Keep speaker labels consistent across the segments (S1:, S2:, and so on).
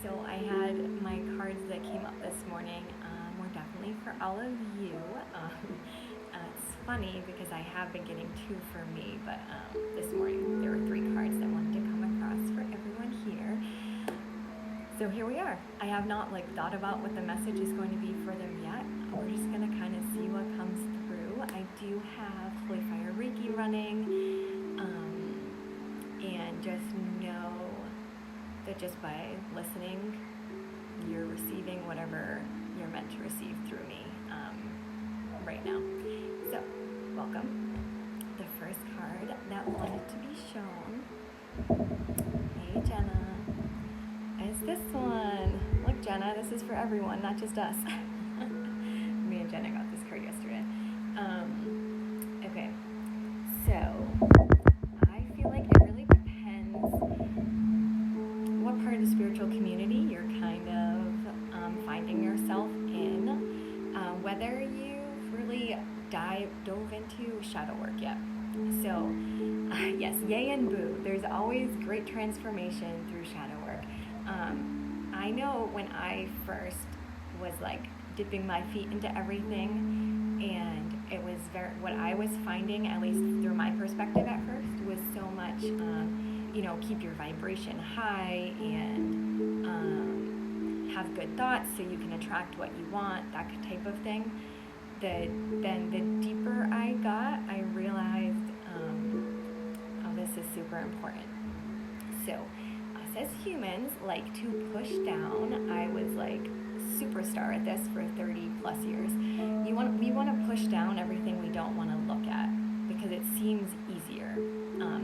S1: So I had my cards that came up this morning were definitely for all of you. It's funny because I have been getting two for me, but this morning there were three cards that wanted to come across for everyone here. So here we are. I have not thought about what the message is going to be for them yet. We're just going to kind of see what comes through. I do have Holy Fire Reiki running, and just know that just by listening, you're receiving whatever you're meant to receive through me right now. So, welcome. The first card that wanted to be shown, hey Jenna, is this one. Look Jenna, this is for everyone, not just us. Me and Jenna got this card yesterday. Okay, so I feel like it really depends what part of the spiritual community you're kind of finding yourself in, whether you've really dove into shadow work yet. So yes, yay and boo, there's always great transformation through shadow work. I know when I first was dipping my feet into everything, and it was what I was finding, at least through my perspective at first, was so much keep your vibration high and have good thoughts so you can attract what you want, that type of thing. Then the deeper I got, I realized, this is super important. So us as humans like to push down. I was superstar at this for 30 plus years. We want to push down everything we don't want to look at because it seems easier.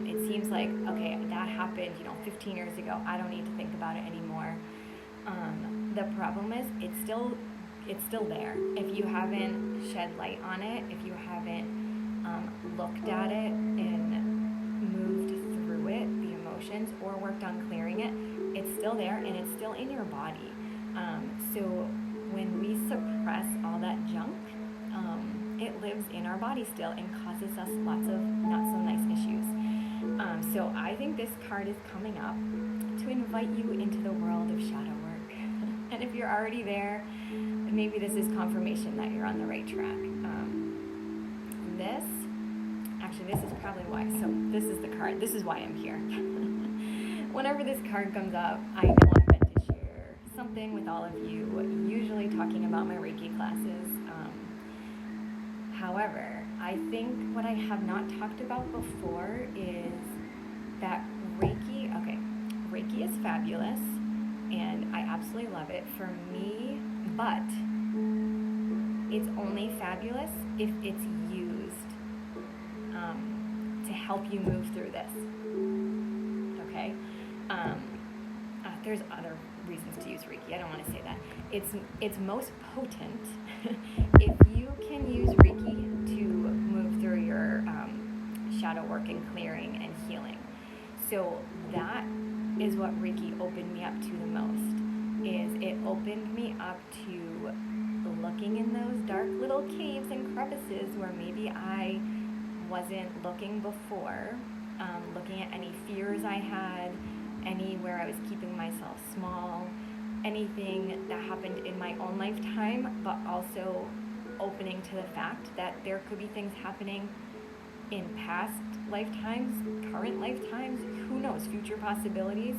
S1: It seems like, okay, that happened 15 years ago, I don't need to think about it anymore. The problem is it's still there. If you haven't shed light on it, if you haven't looked at it and moved through it, the emotions, or worked on clearing it, it's still there and it's still in your body. So when we suppress all that junk, it lives in our body still and causes us lots of not so nice issues. So I think this card is coming up to invite you into the world of shadow work. And if you're already there, maybe this is confirmation that you're on the right track. This is probably why. So this is the card. This is why I'm here. Whenever this card comes up, I know I'm meant to share something with all of you, usually talking about my Reiki classes. However, I think what I have not talked about before is that Reiki is fabulous, and I absolutely love it for me, but it's only fabulous if it's used to help you move through this. Okay? There's other reasons to use Reiki. I don't want to say that. It's most potent if you can use Reiki to move through your shadow work and clearing and healing. So that is what Reiki opened me up to the most. Is it opened me up to looking in those dark little caves and crevices where maybe I wasn't looking before, looking at any fears I had, anywhere I was keeping myself small, anything that happened in my own lifetime, but also opening to the fact that there could be things happening in past lifetimes, current lifetimes, who knows, future possibilities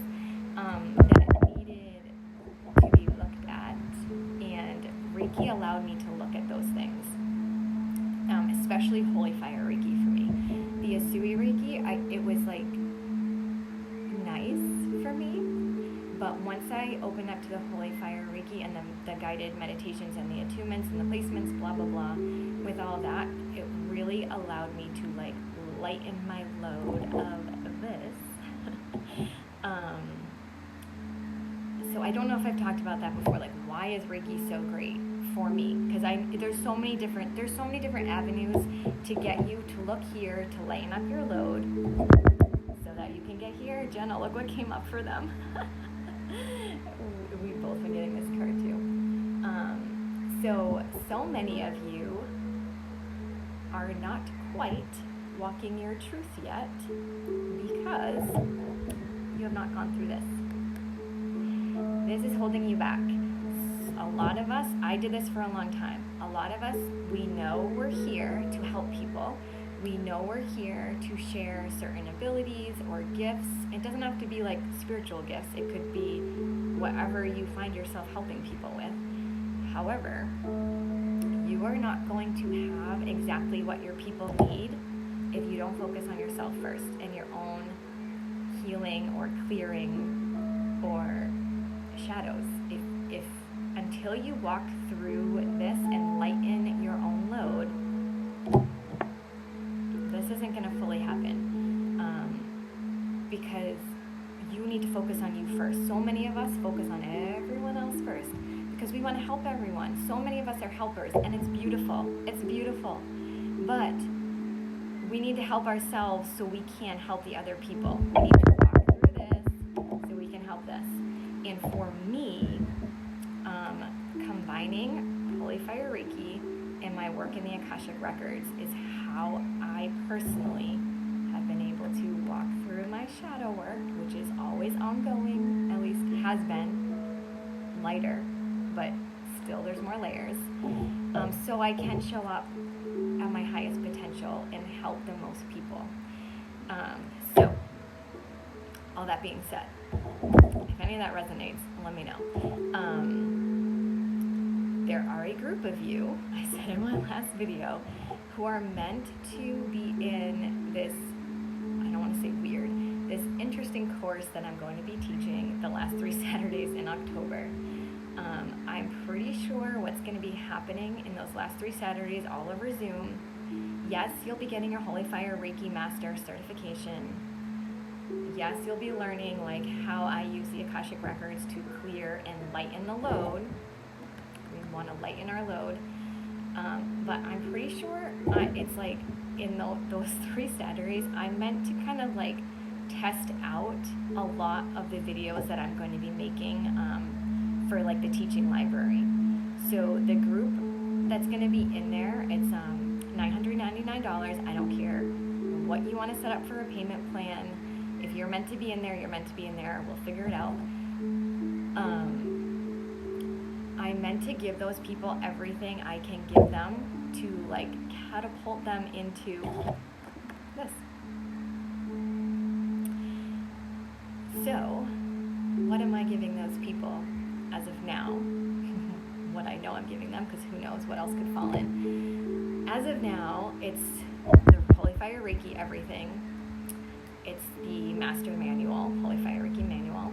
S1: that needed to be looked at. And Reiki allowed me to look at those things, especially Holy Fire Reiki for me. The Asui Reiki, it was nice for me, but once I opened up to the Holy Fire Reiki and the guided meditations and the attunements and the placements, blah, blah, blah, with all that, it really allowed me to lighten my load of this. So I don't know if I've talked about that before, why is Reiki so great for me? Because there's so many different avenues to get you to look here, to lighten up your load, so that you can get here. Jenna, look what came up for them. We've both been getting this card too. So many of you are not quite walking your truth yet because you have not gone through this. This is holding you back. A lot of us, I did this for a long time. A lot of us, we know we're here to help people. We know we're here to share certain abilities or gifts. It doesn't have to be like spiritual gifts. It could be whatever you find yourself helping people with. However, you are not going to have exactly what your people need if you don't focus on yourself first and your own healing or clearing or shadows. If until you walk through this and lighten your own load, this isn't going to fully happen, because you need to focus on you first. So many of us focus on everyone else first because we want to help everyone. So many of us are helpers, and it's beautiful. It's beautiful. But we need to help ourselves so we can help the other people. We need to walk through this so we can help this. And for me, combining Holy Fire Reiki and my work in the Akashic Records is how I personally have been able to walk through my shadow work, which is always ongoing, at least has been, lighter, but still there's more layers, so I can show up at my highest potential and help the most people. So, all that being said, if any of that resonates, let me know. There are a group of you, I said in my last video, who are meant to be in this, I don't want to say weird, this interesting course that I'm going to be teaching the last 3 Saturdays in October. I'm pretty sure what's going to be happening in those last 3 Saturdays all over Zoom. Yes, you'll be getting your Holy Fire Reiki Master certification. Yes, you'll be learning like how I use the Akashic Records to clear and lighten the load. We want to lighten our load. But I'm pretty sure it's like in those 3 Saturdays, I'm meant to kind of like test out a lot of the videos that I'm going to be making for like the teaching library. So the group that's going to be in there, it's $999. I don't care what you want to set up for a payment plan. If you're meant to be in there, you're meant to be in there. We'll figure it out. I'm meant to give those people everything I can give them to like catapult them into this. So, what am I giving those people as of now? What I know I'm giving them, because who knows what else could fall in. As of now, it's the Holy Fire Reiki everything. It's the Master Manual, Holy Fire Reiki Manual,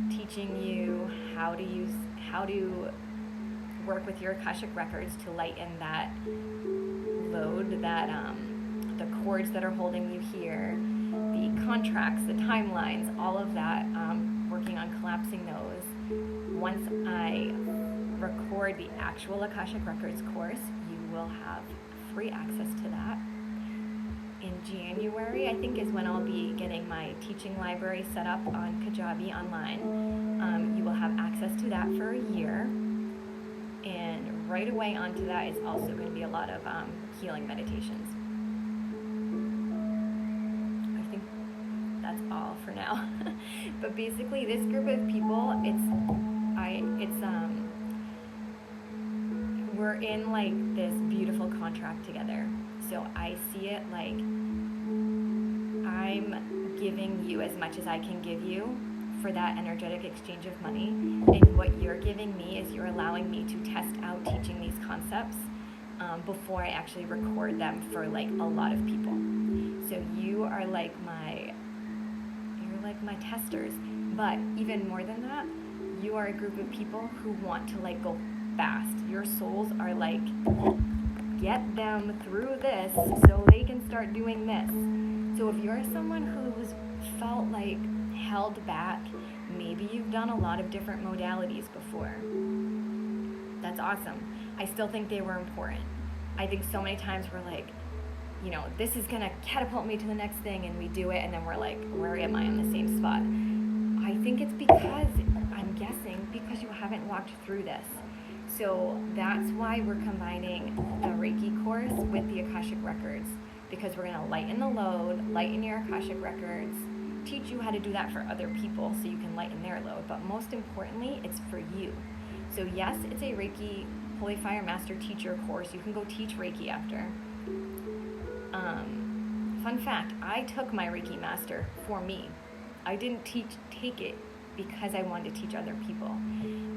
S1: teaching you how to work with your Akashic Records to lighten that load, that the cords that are holding you here, the contracts, the timelines, all of that, working on collapsing those. Once I record the actual Akashic Records course, you will have free access to that. In January, I think, is when I'll be getting my teaching library set up on Kajabi online. You will have access to that for a year. And right away onto that is also going to be a lot of healing meditations. I think that's all for now. But basically, this group of people, we're in like this beautiful contract together. So I see it like I'm giving you as much as I can give you for that energetic exchange of money. And what you're giving me is you're allowing me to test out teaching these concepts before I actually record them for like a lot of people. So you are like my testers. But even more than that, you are a group of people who want to like go fast. Your souls are like, get them through this so they can start doing this. So if you're someone who's felt like held back, maybe you've done a lot of different modalities before. That's awesome. I still think they were important. I think so many times we're like, you know, this is gonna catapult me to the next thing, and we do it, and then we're like, where am I on the same spot? I think it's because, I'm guessing, because you haven't walked through this. So that's why we're combining the Reiki course with the Akashic Records, because we're going to lighten the load, lighten your Akashic Records, teach you how to do that for other people so you can lighten their load, but most importantly, it's for you. So yes, it's a Reiki Holy Fire Master Teacher course. You can go teach Reiki after. Fun fact, I took my Reiki Master for me. I didn't take it because I wanted to teach other people.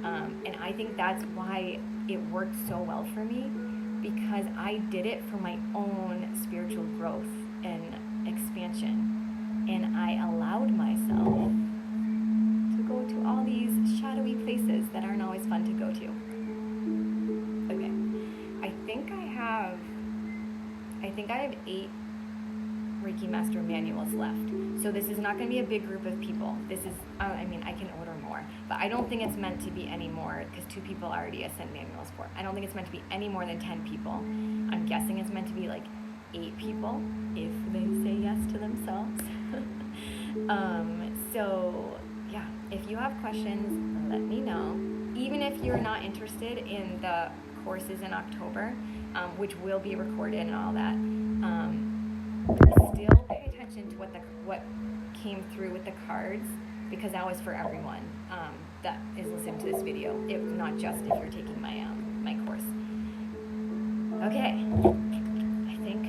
S1: And I think that's why it worked so well for me, because I did it for my own spiritual growth and expansion. And I allowed myself to go to all these shadowy places that aren't always fun to go to. Okay, I think I have 8 Reiki Master manuals left. So this is not going to be a big group of people. This is, I can order more, but I don't think it's meant to be any more, because 2 people already I sent manuals for. I don't think it's meant to be any more than 10 people. I'm guessing it's meant to be like 8 people, if they say yes to themselves. So yeah, if you have questions, let me know. Even if you're not interested in the courses in October, which will be recorded and all that, still pay attention to what came through with the cards, because that was for everyone that is listening to this video, if not just if you're taking my course. Okay, I think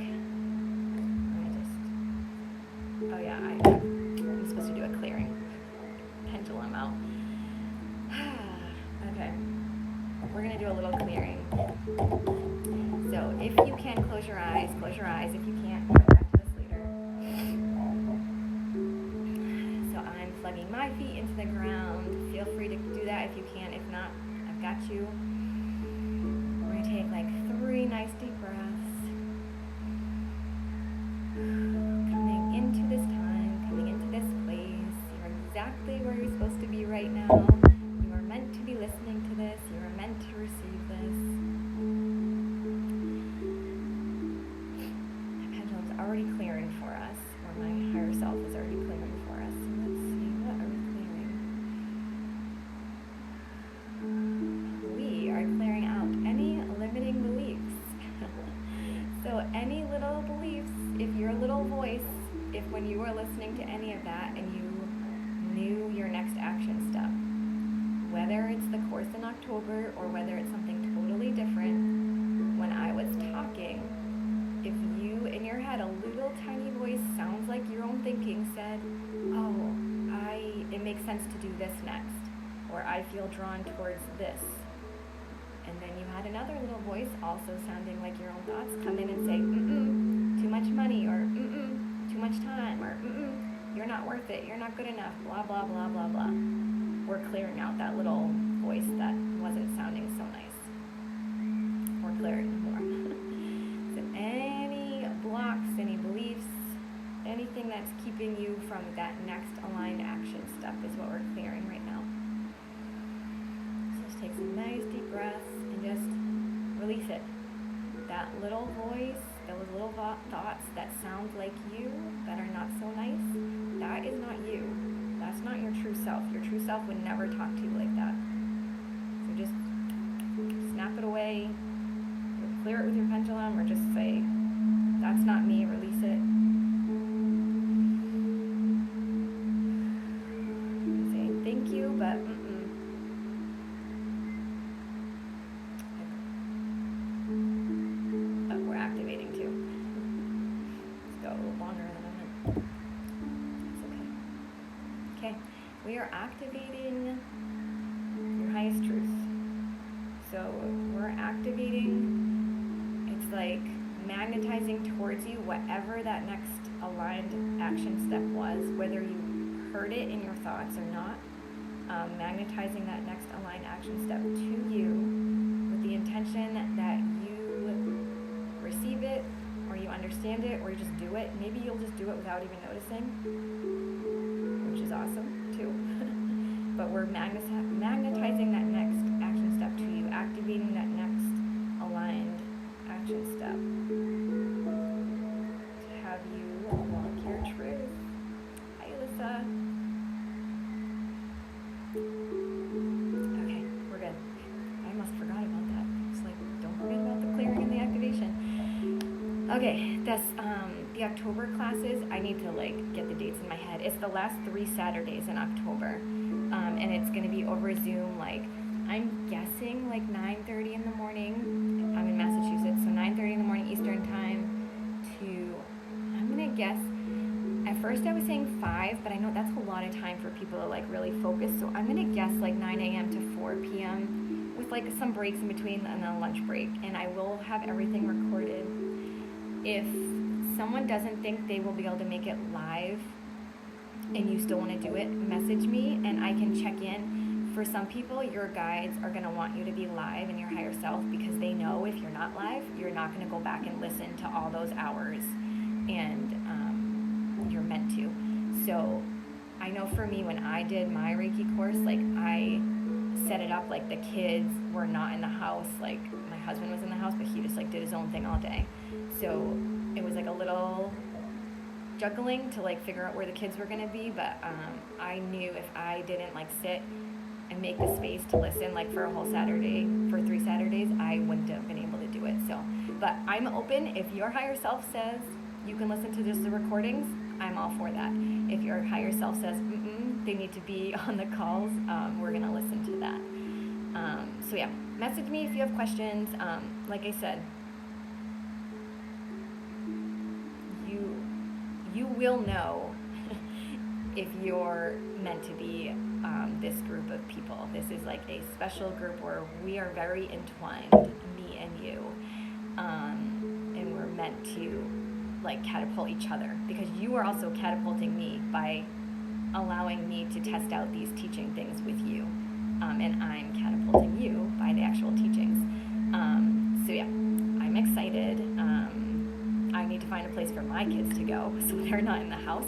S1: I'm supposed to do a clearing pendulum out. Okay, we're gonna do a little clearing. So if you can, close your eyes. If you can't, come back to this later. So I'm plugging my feet into the ground. Feel free to do that if you can. If not, I've got you. We're going to take like 3 nice deep breaths. Coming into this time, coming into this place. You're exactly where you're supposed to be right now. You are meant to be listening to this. You are meant to receive this. Already clearing for us, or my higher self is already clearing for us. So let's see, what are we clearing? We are clearing out any limiting beliefs. So any little beliefs, if your little voice, if when you were listening to any of that and you knew your next action step, whether it's the course in October or whether it's something totally different, when I was talking, if you in your head, a little tiny voice, sounds like your own thinking, said, it makes sense to do this next, or I feel drawn towards this. And then you had another little voice also sounding like your own thoughts come in and say, too much money, or too much time, or you're not worth it, you're not good enough, blah, blah, blah, blah, blah. We're clearing out that little voice that wasn't sounding so nice. We're clearing more. So any blocks, any beliefs, anything that's keeping you from that next aligned action step is what we're clearing right now. So just take some nice deep breaths and just release it. That little voice, those little thoughts that sound like you, that are not so nice, that is not you. That's not your true self. Your true self would never talk to you like that. So just snap it away, or clear it with your pendulum, or just say, that's not me, release it. Say thank you, but But we're activating too. Let's go a little longer than I meant. It's okay. Okay, we are activating your highest truth. So we're activating, it's like magnetizing towards you whatever that next aligned action step was, whether you heard it in your thoughts or not, magnetizing that next aligned action step to you with the intention that you receive it, or you understand it, or you just do it. Maybe you'll just do it without even noticing, which is awesome too. But we're magnetizing that next action step to you, activating that next aligned action step to have you walk your truth. Hi, Alyssa. Okay, we're good. I almost forgot about that. It's like, don't forget about the clearing and the activation. Okay, the the October classes, I need to like get the dates in my head. It's the last 3 Saturdays in October, and it's going to be over Zoom. Like I'm guessing like 9:30 in the morning. I'm in Massachusetts, so 9:30 in the morning Eastern time to, I'm going to guess. At first I was saying 5, but I know that's a lot of time for people to like really focus. So I'm going to guess like 9 a.m. to 4 p.m. with like some breaks in between and then a lunch break. And I will have everything recorded. If someone doesn't think they will be able to make it live and you still want to do it, message me and I can check in. For some people, your guides are going to want you to be live in your higher self because they know if you're not live, you're not going to go back and listen to all those hours, and you're meant to. So I know for me, when I did my Reiki course, like I set it up like the kids were not in the house. Like my husband was in the house, but he just like did his own thing all day. So it was like a little juggling to like figure out where the kids were going to be. But I knew if I didn't like sit and make the space to listen like for a whole Saturday, for 3 Saturdays, I wouldn't have been able to do it. So, but I'm open. If your higher self says you can listen to just the recordings, I'm all for that. If your higher self says they need to be on the calls, we're going to listen to that. So yeah, message me if you have questions. Like I said, you will know if you're meant to be this group of people. This is like a special group where we are very entwined, me and you, and we're meant to like catapult each other, because you are also catapulting me by allowing me to test out these teaching things with you, and I'm catapulting you by the actual teachings. So yeah, I'm excited. I need to find a place for my kids to go so they're not in the house,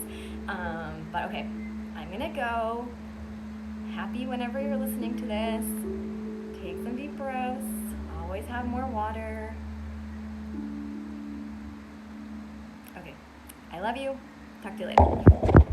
S1: but okay, I'm gonna go. Happy whenever you're listening to this. Take some deep breaths. Always have more water. Okay, I love you. Talk to you later.